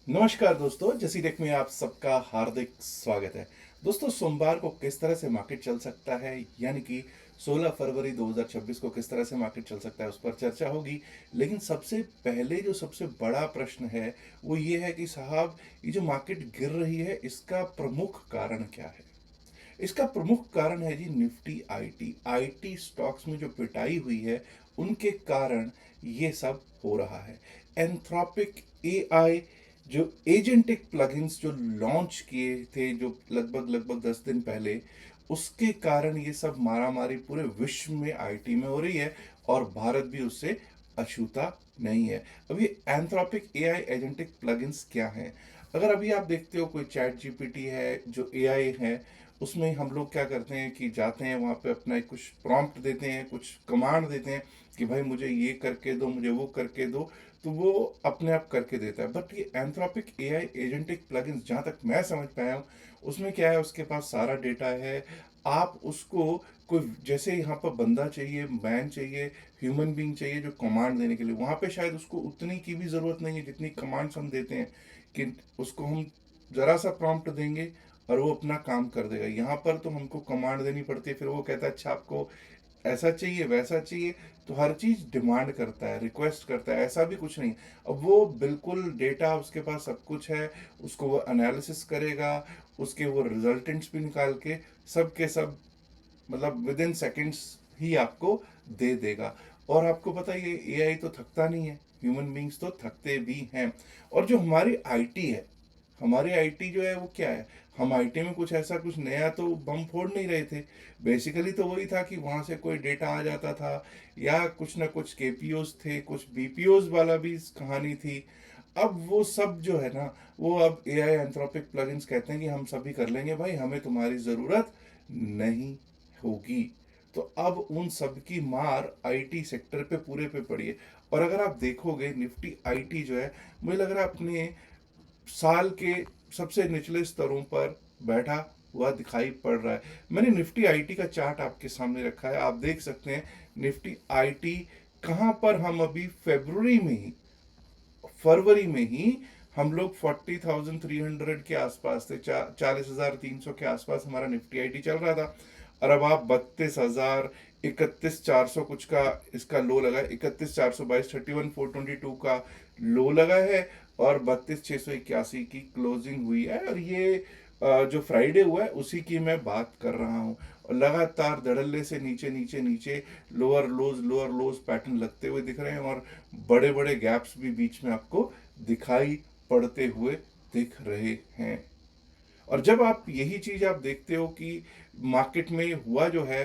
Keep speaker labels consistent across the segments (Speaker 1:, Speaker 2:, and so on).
Speaker 1: नमस्कार दोस्तों, जैसी टेक में आप सबका हार्दिक स्वागत है। दोस्तों, सोमवार को किस तरह से मार्केट चल सकता है, यानी कि 16 फरवरी 2026 को किस तरह से मार्केट चल सकता है, उस पर चर्चा होगी। लेकिन सबसे पहले जो सबसे बड़ा प्रश्न है वो ये है कि साहब, ये जो मार्केट गिर रही है इसका प्रमुख कारण क्या है। इसका प्रमुख कारण है जी निफ्टी आईटी आईटी स्टॉक्स में जो पिटाई हुई है उनके कारण ये सब हो रहा है। एंथ्रोपिक एआई जो एजेंटिक प्लगइन्स जो लॉन्च किए थे, जो लगभग लगभग 10 दिन पहले, उसके कारण ये सब मारामारी पूरे विश्व में आईटी में हो रही है और भारत भी उससे अछूता नहीं है। अब ये एंथ्रोपिक एआई एजेंटिक प्लगइन्स क्या हैं? अगर अभी आप देखते हो कोई चैट जीपीटी है जो एआई है, उसमें हम लोग क्या करते हैं कि जाते हैं वहाँ पे अपना कुछ प्रॉम्प्ट देते हैं, कुछ कमांड देते हैं कि भाई मुझे ये करके दो, मुझे वो करके दो, तो वो अपने आप करके देता है। बट ये एंथ्रोपिक एआई एजेंटिक प्लगइन्स जहाँ तक मैं समझ पाया हूँ, उसमें क्या है, उसके पास सारा डेटा है। आप उसको कोई जैसे यहाँ पर बंदा चाहिए, मैन चाहिए, ह्यूमन बीइंग चाहिए जो कमांड देने के लिए, वहाँ पे शायद उसको उतनी की भी ज़रूरत नहीं है जितनी कमांड्स हम देते हैं कि उसको हम ज़रा सा प्रॉम्प्ट देंगे और वो अपना काम कर देगा। यहाँ पर तो हमको कमांड देनी पड़ती है, फिर वो कहता है अच्छा आपको ऐसा चाहिए वैसा चाहिए, तो हर चीज़ डिमांड करता है, रिक्वेस्ट करता है, ऐसा भी कुछ नहीं। अब वो बिल्कुल डेटा उसके पास सब कुछ है, उसको वो एनालिसिस करेगा, उसके वो रिजल्टेंट्स भी निकाल के सब के सब, मतलब विद इन सेकेंड्स ही आपको दे देगा। और आपको पता है ये एआई तो थकता नहीं है, ह्यूमन बींग्स तो थकते भी हैं। और जो हमारी आईटी है, हमारी आईटी जो है वो क्या है, हम आईटी में कुछ ऐसा कुछ नया तो बम फोड़ नहीं रहे थे। बेसिकली तो वही था कि वहाँ से कोई डेटा आ जाता था, या कुछ ना कुछ केपीओज थे, कुछ बीपीओज वाला भी कहानी थी। अब वो सब जो है ना, वो अब एआई एंथ्रोपिक प्लगइन्स कहते हैं कि हम सभी कर लेंगे भाई, हमें तुम्हारी ज़रूरत नहीं होगी। तो अब उन सब की मार आईटी सेक्टर पे पूरे पे पड़ी है। और अगर आप देखोगे निफ्टी आईटी जो है, मुझे लग रहा है अपने साल के सबसे निचले स्तरों पर बैठा हुआ दिखाई पड़ रहा है। मैंने निफ्टी आईटी का चार्ट आपके सामने रखा है, आप देख सकते हैं निफ्टी आईटी कहाँ पर हम अभी फरवरी में ही हम लोग 40,300 के आसपास थे, 40,300 के आसपास हमारा निफ्टी आईटी चल रहा था। और अब आप 32,000, 31,400 कुछ का इसका लो लगा है, 31,422, 31,422 का लो लगा है, और 32,681 की क्लोजिंग हुई है। और ये जो फ्राइडे हुआ है उसी की मैं बात कर रहा हूँ। और लगातार धड़ल्ले से नीचे नीचे नीचे लोअर लोज पैटर्न लगते हुए दिख रहे हैं, और बड़े बड़े गैप्स भी बीच में आपको दिखाई पड़ते हुए दिख रहे हैं। और जब आप यही चीज आप देखते हो कि मार्केट में हुआ जो है,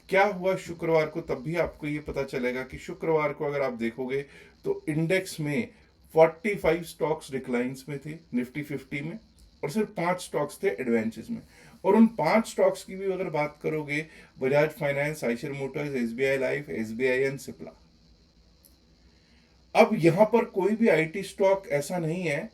Speaker 1: क्या हुआ शुक्रवार को, तब भी आपको ये पता चलेगा कि शुक्रवार को अगर आप देखोगे तो इंडेक्स में 45 स्टॉक्स डिक्लाइंस में थे निफ्टी 50 में, और सिर्फ 5 स्टॉक्स थे एडवांसेस में। और उन 5 स्टॉक्स की भी अगर बात करोगे, Bajaj finance, Eicher Motors, SBI life, SBI and Cipla. अब यहां पर कोई भी आईटी स्टॉक ऐसा नहीं है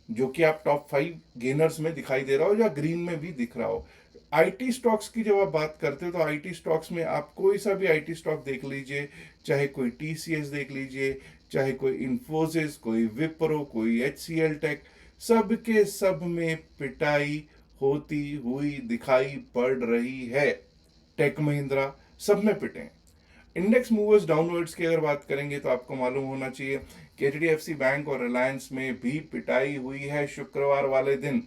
Speaker 1: जो कि आप टॉप 5 गेनर्स में दिखाई दे रहा हो या ग्रीन में भी दिख रहा हो। आईटी स्टॉक्स की जब आप बात करते हो तो आईटी स्टॉक्स में आप कोई सा भी आईटी स्टॉक देख लीजिए, चाहे कोई टीसीएस देख लीजिए, चाहे कोई इंफोसिस, कोई विप्रो, कोई एचसीएल टेक, सब के सब में पिटाई होती हुई दिखाई पड़ रही है। टेक महिंद्रा, सब में पिटे हैं। इंडेक्स मूवर्स डाउनवर्ड्स की अगर बात करेंगे तो आपको मालूम होना चाहिए कि एचडीएफसी बैंक और रिलायंस में भी पिटाई हुई है शुक्रवार वाले दिन।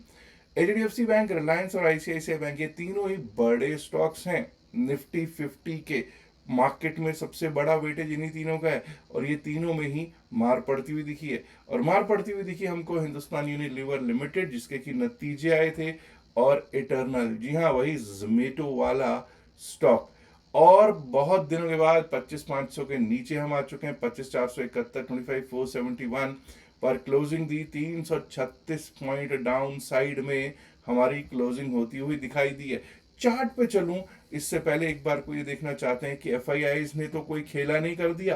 Speaker 1: एचडीएफसी बैंक, रिलायंस और आईसीआईसीआई बैंक, ये तीनों ही बड़े स्टॉक्स हैं निफ्टी 50 के। मार्केट में सबसे बड़ा वेटेज इन्हीं तीनों का है, और ये तीनों में ही मार पड़ती हुई दिखी है। और मार पड़ती हुई दिखी हमको हिंदुस्तान यूनिलीवर लिमिटेड, जिसके कि नतीजे आए थे, और इटर्नल, जी हाँ वही जोमेटो वाला स्टॉक। और बहुत दिनों के बाद 25,500 के नीचे हम आ चुके हैं, 25,471, 25,471 पर क्लोजिंग दी। 336 पॉइंट डाउन साइड में हमारी क्लोजिंग होती हुई दिखाई दी है। चार्ट पे चलूं इससे पहले एक बार को ये देखना चाहते हैं कि एफआईआईज ने तो कोई खेला नहीं कर दिया।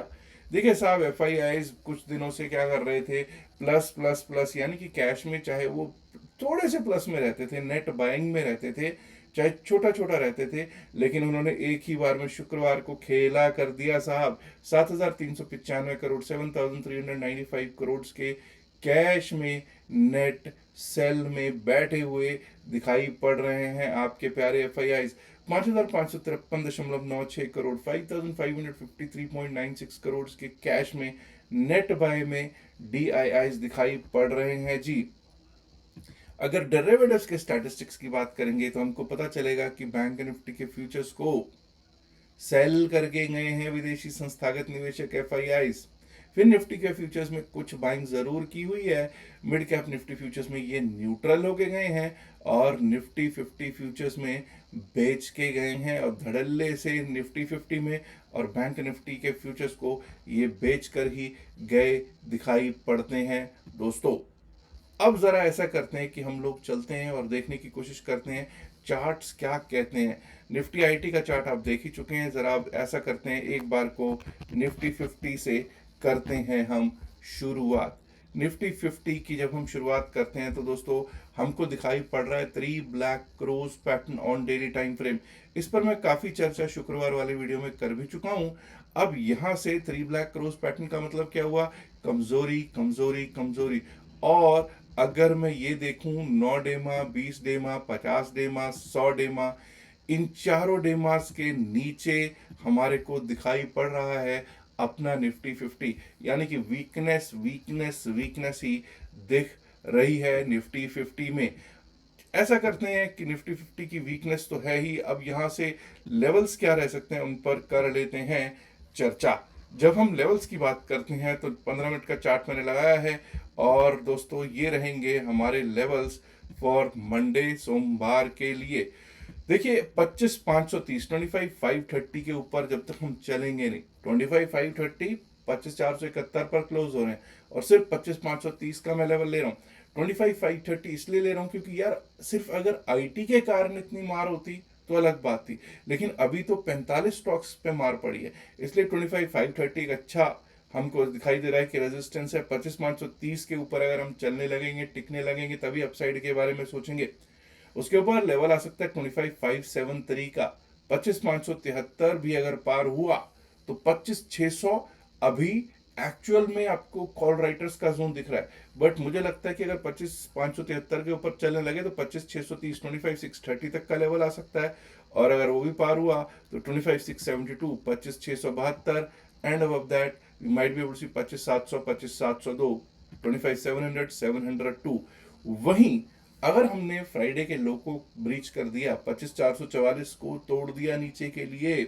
Speaker 1: देखिए साहब, एफआईआईज कुछ दिनों से क्या कर रहे थे, प्लस प्लस प्लस, यानी कि कैश में चाहे वो थोड़े से प्लस में रहते थे, नेट बाइंग में रहते थे, चाहे छोटा छोटा रहते थे, लेकिन उन्होंने एक ही बार में शुक्रवार को खेला कर दिया साहब। 7,395 करोड़, 7,395 करोड़ के कैश में नेट सेल में बैठे हुए दिखाई पड़ रहे हैं। आपके प्यारे FIIs 5,553.96 करोड़, 5,553.96 करोड़ के कैश में नेट बाय में DIIs दिखाई पड़ रहे हैं जी। अगर डेरिवेटिव्स के स्टैटिस्टिक्स की बात करेंगे तो हमको पता चलेगा कि बैंक निफ्टी के फ्यूचर्स को सेल करके गए हैं विदेशी संस्थागत निवेशक FIIs। फिर निफ्टी के फ्यूचर्स में कुछ बाइंग जरूर की हुई है। मिड कैप निफ्टी फ्यूचर्स में ये न्यूट्रल होके गए हैं और निफ्टी 50 फ्यूचर्स में बेच के गए हैं, और धड़ल्ले से निफ्टी 50 में और बैंक निफ्टी के फ्यूचर्स को ये बेच कर ही गए दिखाई पड़ते हैं दोस्तों। अब जरा ऐसा करते हैं कि हम लोग चलते हैं और देखने की कोशिश करते हैं चार्ट्स क्या कहते हैं। निफ्टी IT का चार्ट आप देख ही चुके हैं, जरा अब ऐसा करते हैं एक बार को निफ्टी 50 से करते हैं हम शुरुआत। निफ्टी 50 की जब हम शुरुआत करते हैं तो दोस्तों हमको दिखाई पड़ रहा है 3 black cross pattern on daily time frame. इस पर मैं काफी चर्चा शुक्रवार वाले वीडियो में कर भी चुका हूं। अब यहां से 3 ब्लैक क्रॉस पैटर्न का मतलब क्या हुआ? कमजोरी कमजोरी कमजोरी। और अगर मैं ये देखूं 9 डेमा, 20 डेमा, 50 डेमा, 100 डेमा, इन चारों डेमास के नीचे हमारे को दिखाई पड़ रहा है अपना निफ्टी 50, यानी कि वीकनेस वीकनेस वीकनेस ही दिख रही है निफ्टी 50 में। ऐसा करते हैं कि निफ्टी 50 की वीकनेस तो है ही, अब यहां से लेवल्स क्या रह सकते हैं उन पर कर लेते हैं चर्चा। जब हम लेवल्स की बात करते हैं तो 15 मिनट का चार्ट मैंने लगाया है, और दोस्तों ये रहेंगे हमारे लेवल्स फॉर मंडे, सोमवार के लिए। देखिए 25,530, 25,530 के ऊपर जब तक हम चलेंगे नहीं, 25,530 25,471 पर क्लोज हो रहे हैं, और सिर्फ 25,530 का मैं लेवल ले रहा हूँ। 25,530 इसलिए ले रहा हूँ क्योंकि यार सिर्फ अगर IT के कारण इतनी मार होती तो अलग बात थी, लेकिन अभी तो 45 स्टॉक्स पे मार पड़ी है, इसलिए 25,530 एक अच्छा हमको दिखाई दे रहा है कि रेजिस्टेंस है। 25,530 के ऊपर अगर हम चलने लगेंगे, टिकने लगेंगे, तभी अपसाइड के बारे में सोचेंगे। उसके ऊपर लेवल आ सकता है 25,573 का। 25,573 भी अगर पार हुआ तो 25,600 अभी एक्चुअल में आपको कॉल राइटर्स का जोन दिख रहा है, बट मुझे लगता है कि अगर 25,573 के ऊपर चलने लगे तो 25,630, 25,630 तक का लेवल आ सकता है, और अगर वो भी पार हुआ तो 25,672, 25,672, and above that we might be able to see 25,700, 25,702, 25,700, 702। वहीं अगर हमने फ्राइडे के लो को ब्रीच कर दिया, 25,444 को तोड़ दिया नीचे के लिए,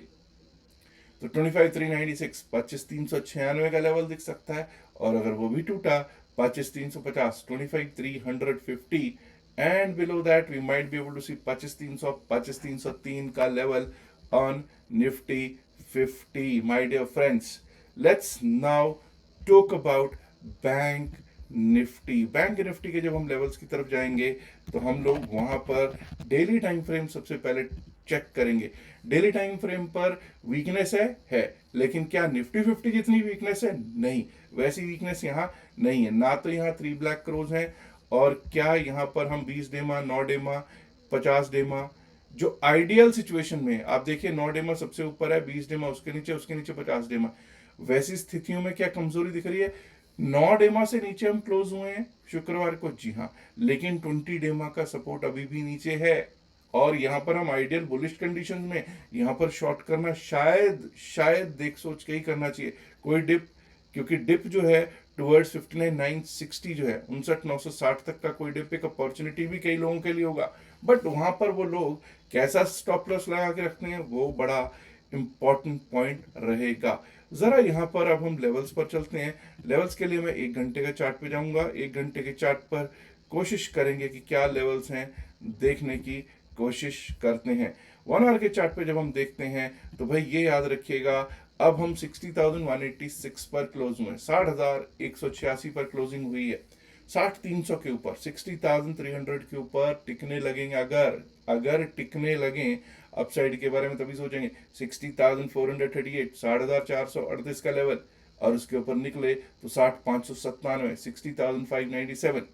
Speaker 1: तो 25,396, 25,396 का लेवल दिख सकता है, और अगर वो भी टूटा 25,350, 25,350, and below that we might be able to see 25,300, 25,303 का level on Nifty 50। My dear friends, let's now talk about bank Nifty. Bank Nifty के जब हम लेवल्स की तरफ जाएंगे तो हम लोग वहां पर डेली टाइम फ्रेम सबसे पहले चेक करेंगे। डेली टाइम फ्रेम पर वीकनेस है, लेकिन क्या निफ्टी 50 जितनी वीकनेस है? नहीं, वैसी वीकनेस यहाँ नहीं है। ना तो यहाँ 3 ब्लैक क्रोज हैं, और क्या यहाँ पर हम 20 डेमा, 9 डेमा, 50 डेमा, जो आइडियल सिचुएशन में आप देखिए 9 डेमा सबसे ऊपर है, 20 डेमा उसके नीचे 50 डेमा, वैसी स्थितियों में क्या कमजोरी दिख रही है? 9 डेमा से नीचे हम क्लोज हुए हैं शुक्रवार को, जी हाँ, लेकिन 20 डेमा का सपोर्ट अभी भी नीचे है, और यहां पर हम आइडियल बुलिश कंडीशन में यहां पर शॉर्ट करना शायद शायद देख सोच के ही करना चाहिए। कोई डिप, क्योंकि डिप जो है टुवर्ड्स 59,960 जो है 59,960 तक का कोई डिप एक अपॉर्चुनिटी भी कई लोगों के लिए होगा, बट वहां पर वो लोग कैसा स्टॉप लॉस लगा के रखते हैं वो बड़ा इंपॉर्टेंट पॉइंट रहेगा। जरा यहाँ पर अब हम लेवल्स पर चलते हैं। लेवल्स के लिए मैं 1 घंटे के चार्ट पे जाऊंगा। 1 घंटे के चार्ट पर कोशिश करेंगे कि क्या लेवल्स हैं देखने की कोशिश करते हैं। 1 आवर के चार्ट पे जब हम देखते हैं तो भाई ये याद रखिएगा, अब हम 60,186 पर क्लोज हुए, 60,186 पर क्लोजिंग हुई है। 60,300 के ऊपर, 60,300 के ऊपर टिकने लगेंगे, अगर टिकने लगे अपसाइड के बारे में तभी सोचेंगे। 60,438, 60,438 का लेवल, और उसके ऊपर निकले तो 60,597, 60,597।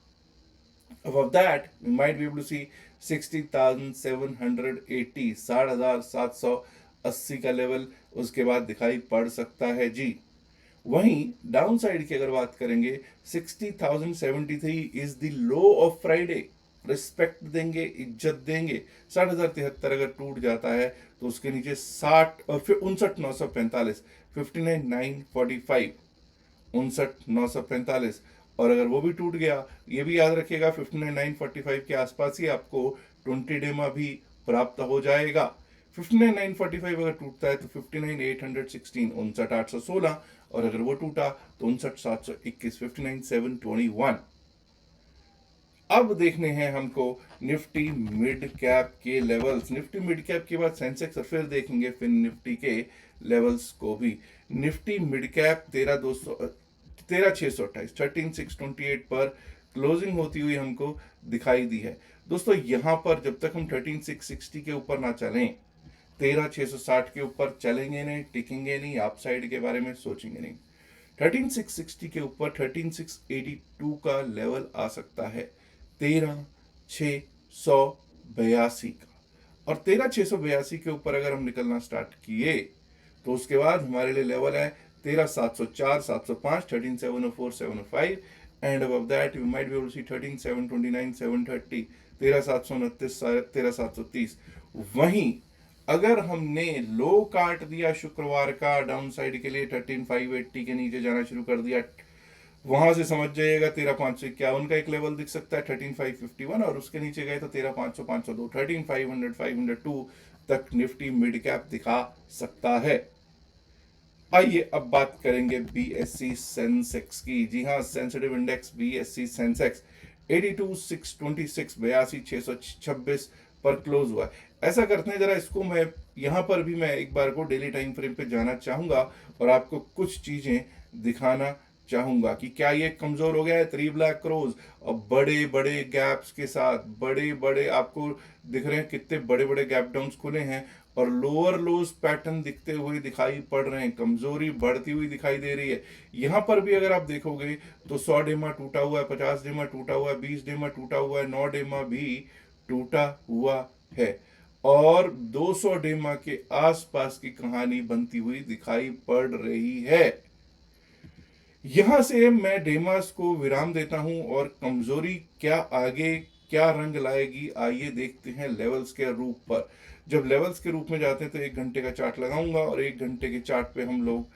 Speaker 1: Above that, we might be able to see 60,780, 60,780 का लेवल उसके बाद दिखाई पड़ सकता है जी। वहीं डाउन साइड की अगर बात करेंगे 60,073 is the low of Friday. Respect देंगे, इज्जत देंगे। 60,073 अगर टूट जाता है तो उसके नीचे 59,945, 59,945, 59,945। और अगर वो भी टूट गया, ये भी याद रखिएगा 59,945 के आसपास ही आपको 20 डेमा भी प्राप्त हो जाएगा। 59,945 अगर टूटता है तो 59,816, 59,816। और अगर वो टूटा तो 59,721, 59,721। अब देखने हैं हमको निफ्टी मिड कैप के लेवल्स। निफ्टी मिड कैप के बाद सेंसेक्स और फिर देखेंगे फिर निफ्टी के लेवल्स को भी। निफ्टी मिड कैप 13,628, 13,628 पर क्लोजिंग होती हुई हमको दिखाई दी है। दोस्तों यहां पर जब तक हम 13,660 के ऊपर ना चलें, 13,660 के ऊपर चलेंगे नहीं, टिकेंगे नहीं, आप साइड के बारे में सोचेंगे नहीं। 13,660 के ऊपर 13,682 का लेवल आ सकता है, 13,682 का। और 13,682 के ऊपर अगर हम निकलना स्टार्ट किए तो उसके बाद हमारे लिए लेवल है 13,704, 705, 13,704, 705। And above that you might be able to see 13,729, 730, 13,729, 13,730। वहीं अगर हमने लो काट दिया शुक्रवार का डाउन साइड के लिए 13,580 के नीचे जाना शुरू कर दिया, वहां से समझ जाइएगा 13,551 का एक लेवल दिख सकता है 13,551। और उसके नीचे गए तो 13,500, 502, 13,500, 502 तक निफ्टी मिड कैप दिखा सकता है। आइए अब बात करेंगे बीएससी सेंसेक्स की। जी हाँ, सेंसिटिव इंडेक्स बीएससी सेंसेक्स 82,626, 82,626 पर क्लोज हुआ है। ऐसा करते हैं, जरा इसको मैं यहां पर भी मैं एक बार को डेली टाइम फ्रेम पे जाना चाहूंगा और आपको कुछ चीजें दिखाना चाहूंगा कि क्या ये कमजोर हो गया है। 3 ब्लैक क्रोज और बड़े बड़े गैप्स के साथ, बड़े बड़े आपको दिख रहे हैं कितने बड़े बड़े गैप डाउन्स खुले हैं और लोअर लोज पैटर्न दिखते हुए दिखाई पड़ रहे हैं, कमजोरी बढ़ती हुई दिखाई दे रही है। यहां पर भी अगर आप देखोगे तो 100 डेमा टूटा हुआ है, 50 डेमा टूटा हुआ है, 20 डेमा टूटा हुआ है, 9 डेमा भी टूटा हुआ है और 200 डेमा के आसपास की कहानी बनती हुई दिखाई पड़ रही है। यहां से मैं डेमास को विराम देता हूं और कमजोरी क्या आगे क्या रंग लाएगी, आइए देखते हैं लेवल्स के रूप पर। जब लेवल्स के रूप में जाते हैं तो 1 घंटे का चार्ट लगाऊंगा और 1 घंटे के चार्ट पे हम लोग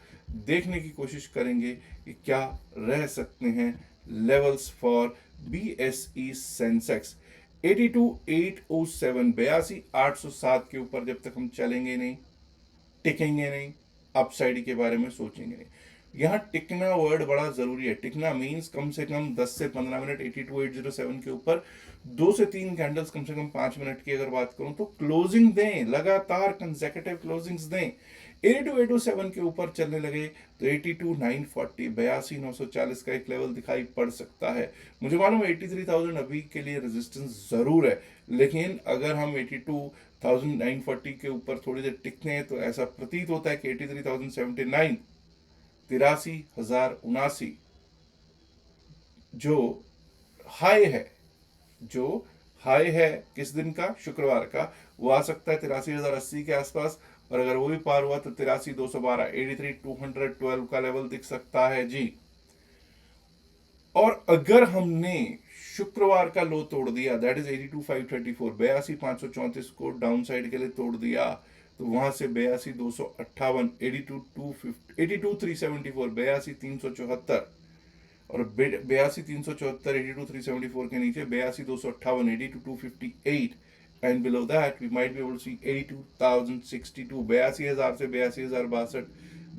Speaker 1: देखने की कोशिश करेंगे कि क्या रह सकते हैं लेवल्स फॉर बीएसई सेंसेक्स। 82,807, 82,807 के ऊपर जब तक हम चलेंगे नहीं, टिकेंगे नहीं, अपसाइड के बारे में सोचेंगे नहीं। यहाँ टिकना वर्ड बड़ा जरूरी है। टिकना मीन्स कम से कम 10 से 15 मिनट 82,807 के ऊपर 2 से 3 कैंडल्स कम से कम 5 मिनट की अगर बात करूं तो क्लोजिंग दें, लगातार कंसेक्यूटिव क्लोजिंग्स दें। 82,807 के ऊपर चलने लगे तो 82,940, 82,940 का एक लेवल दिखाई पड़ सकता है। मुझे मालूम है 83,000 अभी के लिए रेजिस्टेंस जरूर है, लेकिन अगर हम 82,940 के ऊपर थोड़ी देर टिकते हैं तो ऐसा प्रतीत होता है कि 83,079, 83,079 जो हाई है, जो हाई है किस दिन का, शुक्रवार का, वो आ सकता है 83,080 के आसपास। और अगर वो भी पार हुआ तो 83,212, 83,212 का लेवल दिख सकता है जी। और अगर हमने शुक्रवार का लो तोड़ दिया, दैट इज 82,534, 82,534 को डाउन साइड के लिए तोड़ दिया, तो वहां से 82,258, 82,374, 82,374 और 82,374, 82,374 के नीचे 82,258, 82,258 and below that we might be able to see 82,062, 82,000 से 82,062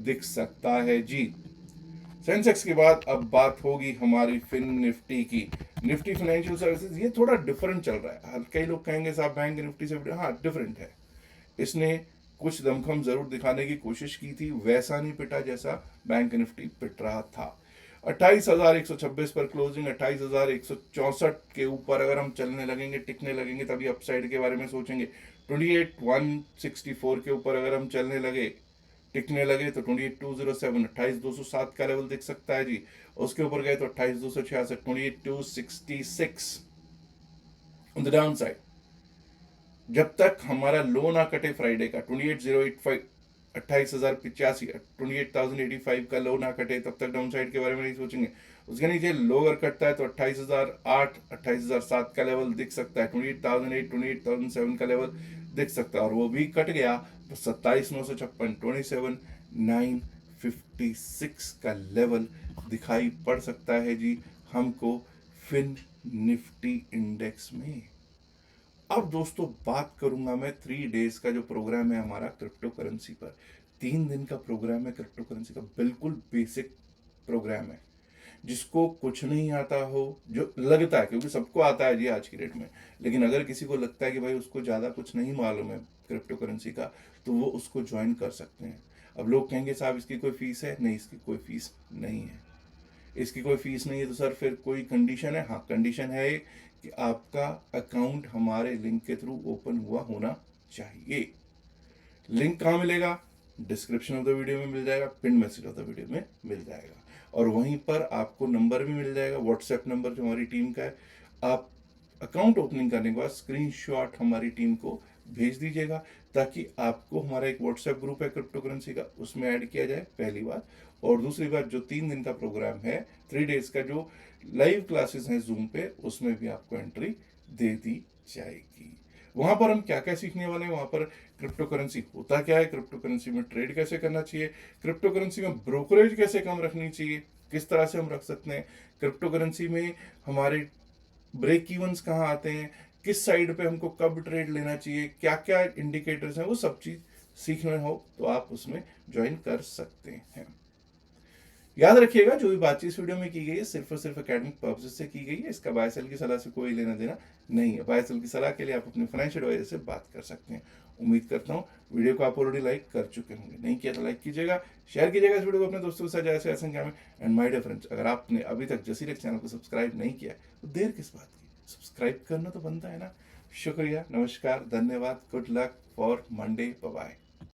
Speaker 1: दिख सकता है जी। सेंसेक्स के बाद अब बात होगी हमारी फिन निफ्टी की। निफ्टी फाइनेंशियल सर्विसेज ये थोड़ा डिफरेंट चल रहा है। कई लोग कहेंगे साहब बैंक निफ्टी से, हाँ डिफरेंट है। इसने कुछ दमखम जरूर दिखाने की कोशिश की थी, वैसा नहीं पिटा जैसा बैंक निफ्टी पिट रहा था। 28,126 पर क्लोजिंग, 28,164 के ऊपर अगर हम चलने लगेंगे, टिकने लगेंगे, तभी अपसाइड के बारे में सोचेंगे। 28,164 के ऊपर अगर हम चलने लगे, टिकने लगे तो 28,207, 28,207 का लेवल दिख सकता है जी। उसके ऊपर गए तो 28,266, 28,266 ऑन द डाउन साइड। जब तक हमारा लो ना कटे फ्राइडे का 28,085, 28,085, 28,085 का लो ना कटे तब तक डाउन साइड के बारे में नहीं सोचेंगे। उसके नीचे लो अगर कटता है तो 28,008, 28,007 का लेवल दिख सकता है, 28,008, 28,007 का लेवल दिख सकता है, और वो भी कट गया तो 27,956, 27,956 का लेवल दिखाई पड़ सकता है जी हमको फिन निफ्टी इंडेक्स में। अब दोस्तों बात करूंगा मैं 3 डेज का जो प्रोग्राम है हमारा क्रिप्टो करेंसी पर। 3 दिन का प्रोग्राम है क्रिप्टो करेंसी का, बिल्कुल बेसिक प्रोग्राम है। जिसको कुछ नहीं आता हो, जो लगता है, क्योंकि सबको आता है जी आज की डेट में, लेकिन अगर किसी को लगता है कि भाई उसको ज़्यादा कुछ नहीं मालूम है क्रिप्टो करेंसी का, तो वो उसको ज्वाइन कर सकते हैं। अब लोग कहेंगे साहब इसकी कोई फीस है? नहीं, इसकी कोई फीस नहीं है। इसकी कोई फीस नहीं है तो सर फिर कोई कंडीशन है? हाँ, कंडीशन है कि आपका अकाउंट हमारे लिंक के थ्रू ओपन हुआ होना चाहिए। लिंक कहाँ मिलेगा? डिस्क्रिप्शन ऑफ द वीडियो में मिल जाएगा, pin message of the video में मिल जाएगा, और वहीं पर आपको नंबर भी मिल जाएगा, व्हाट्सएप नंबर जो हमारी टीम का है। आप अकाउंट ओपनिंग करने के बाद स्क्रीनशॉट हमारी टीम को भेज दीजिएगा, ताकि आपको हमारा एक व्हाट्सएप ग्रुप है क्रिप्टो करेंसी का, उसमें ऐड किया जाए, पहली बात। और दूसरी बात, जो 3 दिन का प्रोग्राम है, 3 डेज का जो लाइव क्लासेस हैं जूम पे, उसमें भी आपको एंट्री दे दी जाएगी। वहां पर हम क्या क्या सीखने वाले हैं, वहां पर क्रिप्टो करेंसी होता क्या है, क्रिप्टो करेंसी में ट्रेड कैसे करना चाहिए, क्रिप्टो करेंसी में ब्रोकरेज कैसे कम रखनी चाहिए, किस तरह से हम रख सकते हैं, क्रिप्टो करेंसी में हमारे ब्रेक इवन्स कहाँ आते हैं, किस साइड पे हमको कब ट्रेड लेना चाहिए, क्या क्या इंडिकेटर्स हैं, वो सब चीज सीखना हो तो आप उसमें ज्वाइन कर सकते हैं। याद रखिएगा, जो भी बातचीत इस वीडियो में की गई है सिर्फ और सिर्फ एकेडमिक पर्पज से की गई है। इसका बाय सेल की सलाह से कोई लेना देना नहीं है। बाय सेल की सलाह के लिए आप अपने फाइनेंशियल एडवाइजर से बात कर सकते हैं। उम्मीद करता हूँ वीडियो को आप ऑलरेडी लाइक कर चुके होंगे, नहीं किया तो लाइक कीजिएगा, शेयर कीजिएगा इस वीडियो को अपने दोस्तों के साथ ज़्यादा से ज़्यादा संख्या में। एंड माय डियर फ्रेंड्स, अगर आपने अभी तक जसीरेक्स चैनल को सब्सक्राइब नहीं किया तो देर किस बात की, सब्सक्राइब करना तो बनता है ना। शुक्रिया, नमस्कार, धन्यवाद, good luck for Monday, bye bye.